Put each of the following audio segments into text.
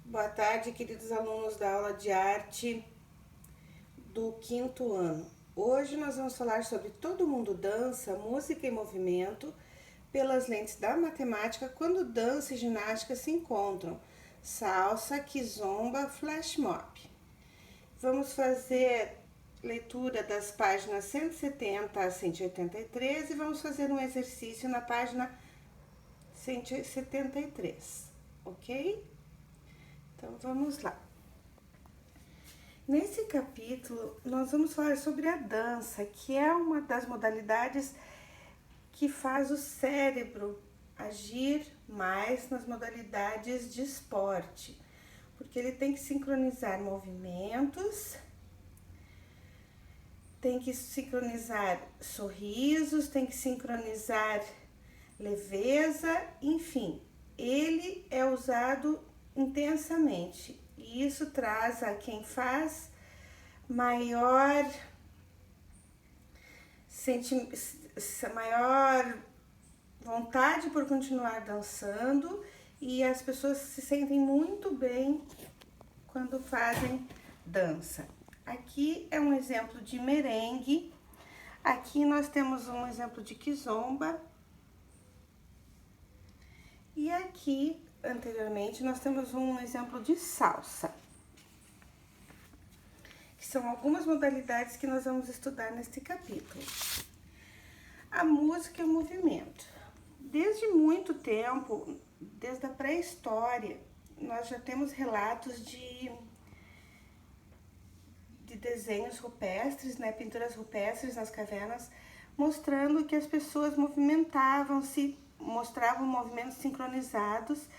Boa tarde, queridos alunos da aula de arte do quinto ano. Hoje nós vamos falar sobre Todo Mundo Dança, Música e Movimento pelas lentes da matemática quando dança e ginástica se encontram. Salsa, kizomba, flash mob. Vamos fazer leitura das páginas 170 a 183 e vamos fazer um exercício na página 173, ok? Então vamos lá. Nesse capítulo, nós vamos falar sobre a dança, que é uma das modalidades que faz o cérebro agir mais nas modalidades de esporte, porque ele tem que sincronizar movimentos, tem que sincronizar sorrisos, tem que sincronizar leveza, enfim, ele é usado intensamente. E isso traz a quem faz maior vontade por continuar dançando, e as pessoas se sentem muito bem quando fazem dança. Aqui é um exemplo de merengue. Aqui nós temos um exemplo de kizomba. E aqui, anteriormente, nós temos um exemplo de salsa, que são algumas modalidades que nós vamos estudar neste capítulo. A música e o movimento. Desde muito tempo, desde a pré-história, nós já temos relatos de desenhos rupestres, né, pinturas rupestres nas cavernas, mostrando que as pessoas movimentavam-se, mostravam movimentos sincronizados,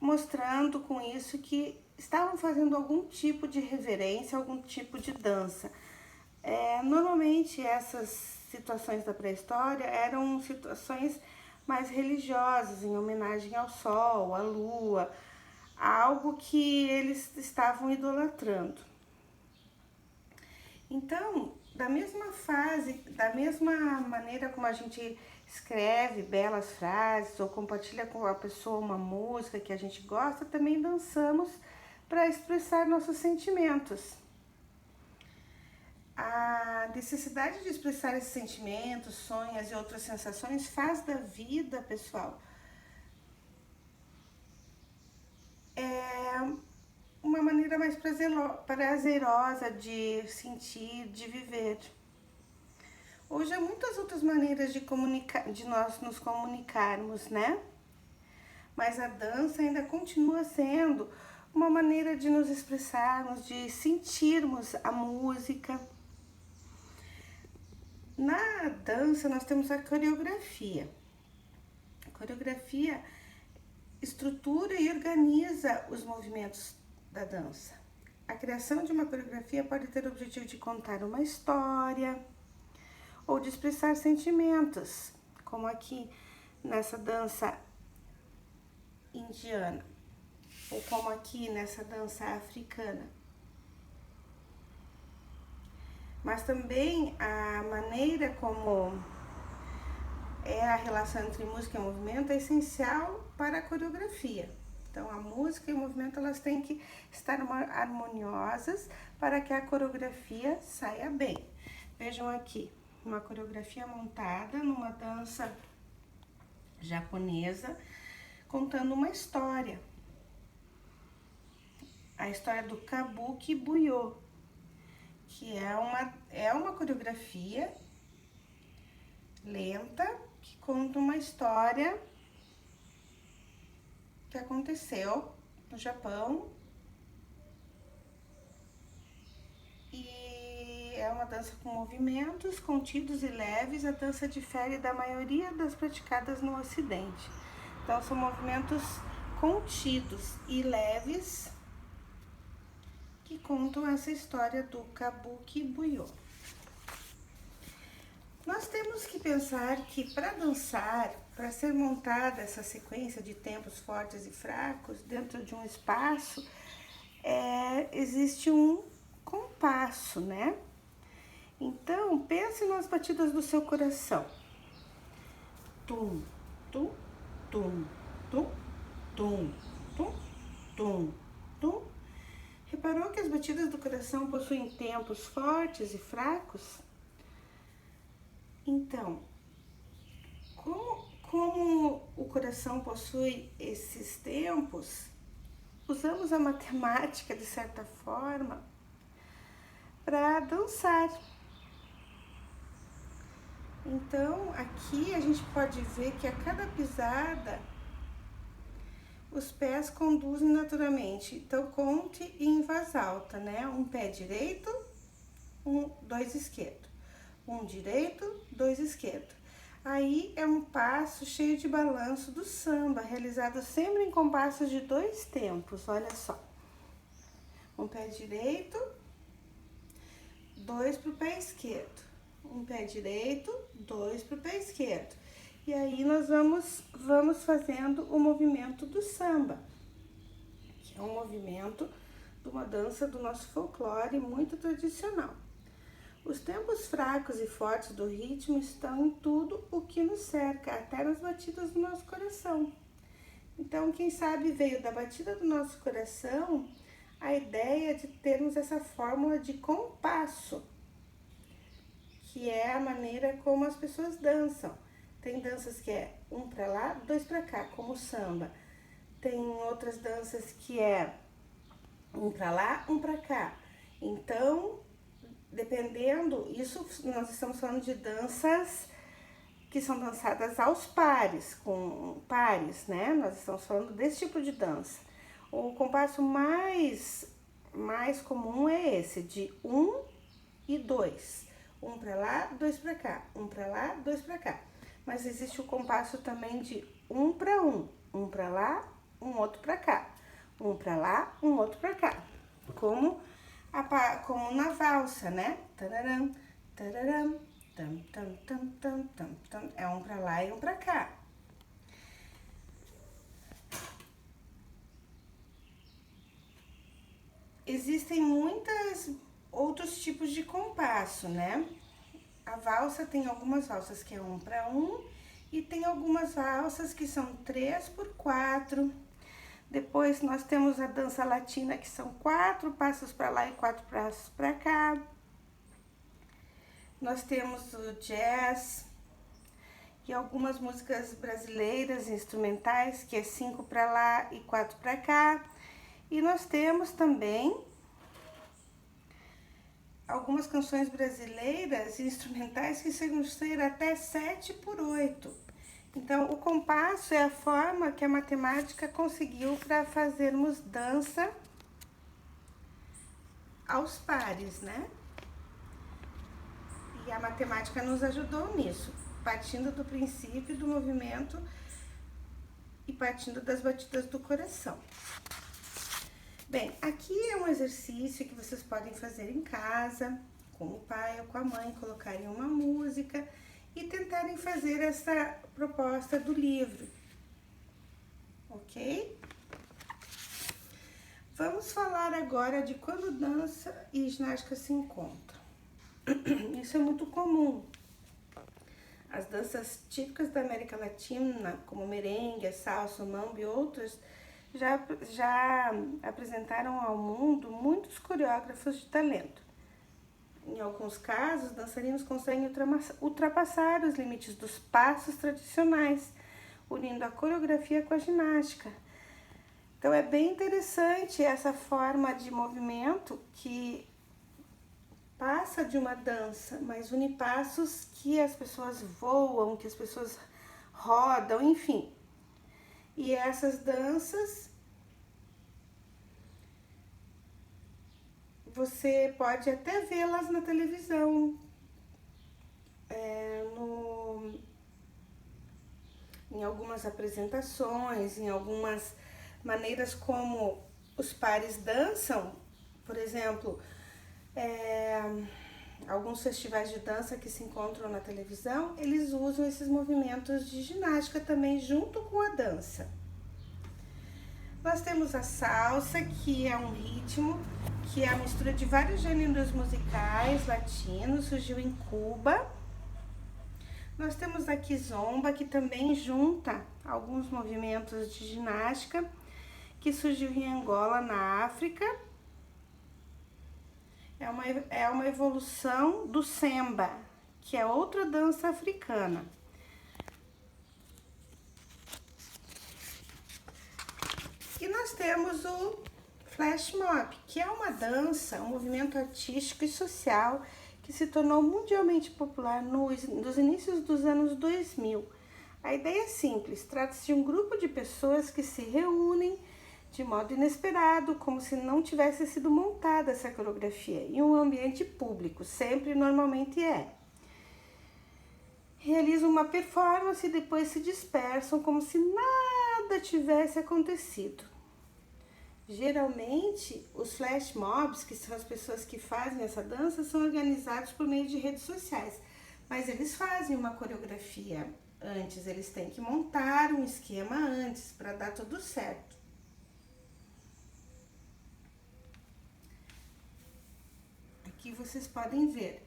mostrando com isso que estavam fazendo algum tipo de reverência, algum tipo de dança. Normalmente essas situações da pré-história eram situações mais religiosas, em homenagem ao sol, à lua, algo que eles estavam idolatrando. Então, da mesma maneira como a gente escreve belas frases ou compartilha com a pessoa uma música que a gente gosta, também dançamos para expressar nossos sentimentos. A necessidade de expressar esses sentimentos, sonhos e outras sensações faz da vida, pessoal, uma maneira mais prazerosa de sentir, de viver. Hoje há muitas outras maneiras de nós nos comunicarmos, né? Mas a dança ainda continua sendo uma maneira de nos expressarmos, de sentirmos a música. Na dança nós temos a coreografia. A coreografia estrutura e organiza os movimentos da dança. A criação de uma coreografia pode ter o objetivo de contar uma história ou de expressar sentimentos, como aqui nessa dança indiana, ou como aqui nessa dança africana. Mas também a maneira como é a relação entre música e movimento é essencial para a coreografia. Então, a música e o movimento elas têm que estar harmoniosas para que a coreografia saia bem. Vejam aqui, uma coreografia montada numa dança japonesa, contando uma história. A história do Kabuki Buyo, que é uma coreografia lenta que conta uma história que aconteceu no Japão, e é uma dança com movimentos contidos e leves. A dança difere da maioria das praticadas no Ocidente. Então são movimentos contidos e leves que contam essa história do Kabuki Buyo. Nós temos que pensar que para dançar, para ser montada essa sequência de tempos fortes e fracos dentro de um espaço, existe um compasso, né? Então, pense nas batidas do seu coração. Tum, tum, tum, tum, tum, tum, tum, tum. Reparou que as batidas do coração possuem tempos fortes e fracos? Então, como o coração possui esses tempos, usamos a matemática, de certa forma, para dançar. Então, aqui a gente pode ver que a cada pisada, os pés conduzem naturalmente. Então, conte em voz alta, né? Um pé direito, dois esquerdo. Um direito, dois esquerdo. Aí é um passo cheio de balanço do samba, realizado sempre em compassos de 2 tempos, olha só. Um pé direito, 2 pro pé esquerdo. Um pé direito, 2 pro pé esquerdo. E aí nós vamos fazendo o movimento do samba, que é um movimento de uma dança do nosso folclore muito tradicional. Os tempos fracos e fortes do ritmo estão em tudo o que nos cerca, até nas batidas do nosso coração. Então, quem sabe veio da batida do nosso coração a ideia de termos essa fórmula de compasso, que é a maneira como as pessoas dançam. Tem danças que é 1 para lá, 2 para cá, como o samba. Tem outras danças que é 1 para lá, 1 para cá. Então, dependendo, isso nós estamos falando de danças que são dançadas aos pares, com pares, né? Nós estamos falando desse tipo de dança. O compasso mais comum é esse, de 1 e 2. 1 para lá, 2 para cá. 1 para lá, 2 para cá. Mas existe o compasso também de 1 para 1. 1 para lá, um outro para cá. 1 para lá, um outro para cá. Como na valsa, né? Tararam, tararam, tam, tam, tam, tam, tam, tam. É 1 para lá e 1 para cá. Existem muitos outros tipos de compasso, né? A valsa tem algumas valsas que é 1 para 1 e tem algumas valsas que são 3 por 4. Depois nós temos a dança latina, que são 4 passos para lá e 4 passos para cá. Nós temos o jazz e algumas músicas brasileiras instrumentais, que é 5 para lá e 4 para cá. E nós temos também algumas canções brasileiras instrumentais que chegam a ser até 7 por 8. Então, o compasso é a forma que a matemática conseguiu para fazermos dança aos pares, né? E a matemática nos ajudou nisso, partindo do princípio do movimento e partindo das batidas do coração. Bem, aqui é um exercício que vocês podem fazer em casa, com o pai ou com a mãe, colocarem uma música e tentarem fazer essa proposta do livro, ok? Vamos falar agora de quando dança e ginástica se encontram. Isso é muito comum. As danças típicas da América Latina, como merengue, salsa, mambo e outras, já apresentaram ao mundo muitos coreógrafos de talento. Em alguns casos, dançarinos conseguem ultrapassar os limites dos passos tradicionais, unindo a coreografia com a ginástica. Então é bem interessante essa forma de movimento que passa de uma dança, mas une passos que as pessoas voam, que as pessoas rodam, enfim. E essas danças você pode até vê-las na televisão, em algumas apresentações, em algumas maneiras como os pares dançam. Por exemplo, alguns festivais de dança que se encontram na televisão, eles usam esses movimentos de ginástica também junto com a dança. Nós temos a salsa, que é um ritmo, que é a mistura de vários gêneros musicais latinos, surgiu em Cuba. Nós temos a kizomba, que também junta alguns movimentos de ginástica, que surgiu em Angola, na África. É uma evolução do Semba, que é outra dança africana. E nós temos o Flash Mob, que é uma dança, um movimento artístico e social que se tornou mundialmente popular nos inícios dos anos 2000. A ideia é simples, trata-se de um grupo de pessoas que se reúnem de modo inesperado, como se não tivesse sido montada essa coreografia, em um ambiente público, sempre normalmente é. Realizam uma performance e depois se dispersam como se nada tivesse acontecido. Geralmente, os flash mobs, que são as pessoas que fazem essa dança, são organizados por meio de redes sociais, mas eles fazem uma coreografia antes, eles têm que montar um esquema antes para dar tudo certo. Aqui vocês podem ver.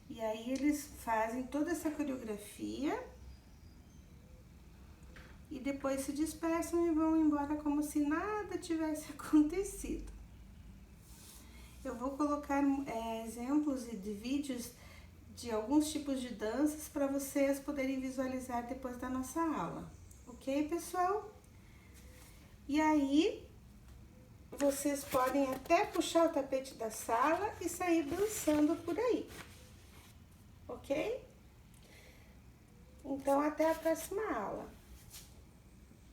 E aí eles fazem toda essa coreografia e depois se dispersam e vão embora como se nada tivesse acontecido. Eu vou colocar exemplos de vídeos de alguns tipos de danças para vocês poderem visualizar depois da nossa aula. Ok, pessoal? E aí, vocês podem até puxar o tapete da sala e sair dançando por aí. Ok? Então, até a próxima aula.